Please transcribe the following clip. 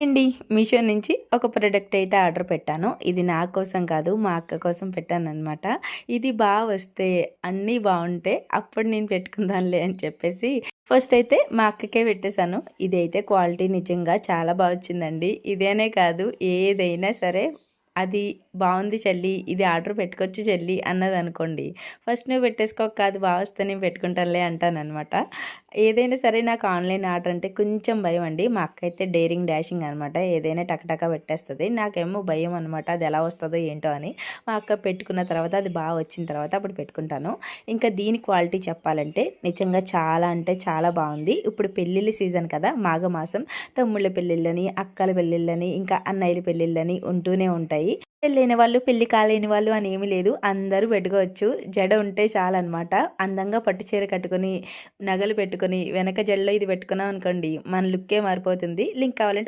అండి మీషో నుంచి ఒక ప్రోడక్ట్ అయితే ఆర్డర్ పెట్టాను. ఇది నా కోసం కాదు, మా అక్క కోసం పెట్టాననమాట. ఇది వస్తే అన్నీ బావుంటే అప్పుడు నేను పెట్టుకుందాంలే అని చెప్పేసి ఫస్ట్ అయితే మా అక్కకే పెట్టేశాను. ఇదైతే క్వాలిటీ నిజంగా చాలా వచ్చిందండి. ఇదేనే కాదు, ఏదైనా సరే అది బాగుంది చెల్లి, ఇది ఆర్డర్ పెట్టుకోవచ్చు చెల్లి అన్నదనుకోండి, ఫస్ట్ నువ్వు పెట్టేసుకోక, అది వస్తే నేను పెట్టుకుంటానులే అంటాననమాట. ఏదైనా సరే నాకు ఆన్లైన్ ఆర్డర్ అంటే కొంచెం భయం అండి. మా అక్క అయితే డేరింగ్ డాషింగ్ అనమాట. ఏదైనా టకటక పెట్టేస్తుంది. నాకేమో భయం అనమాట, అది ఎలా వస్తుందో ఏంటో అని. మా అక్క పెట్టుకున్న తర్వాత అది బాగా వచ్చిన తర్వాత అప్పుడు పెట్టుకుంటాను. ఇంకా దీని క్వాలిటీ చెప్పాలంటే నిజంగా చాలా అంటే చాలా బాగుంది. ఇప్పుడు పెళ్ళిళ్ళ సీజన్ కదా, మాఘమాసం. తమ్ముళ్ళ పెళ్ళిళ్ళని, అక్కల పెళ్ళిళ్ళని, ఇంకా అన్నయ్యల పెళ్ళిళ్ళని ఉంటూనే ఉంటాయి. పెళ్ళైన వాళ్ళు, పెళ్లి కాలేని వాళ్ళు అని ఏమీ లేదు, అందరూ పెట్టుకోవచ్చు. జడ ఉంటే చాలన్నమాట. అందంగా పట్టు చీర కట్టుకొని, నగలు పెట్టుకొని, వెనక జడలో ఇది పెట్టుకున్నాం అనుకోండి, మన లుక్కే మారిపోతుంది. లింక్ కావాలంటే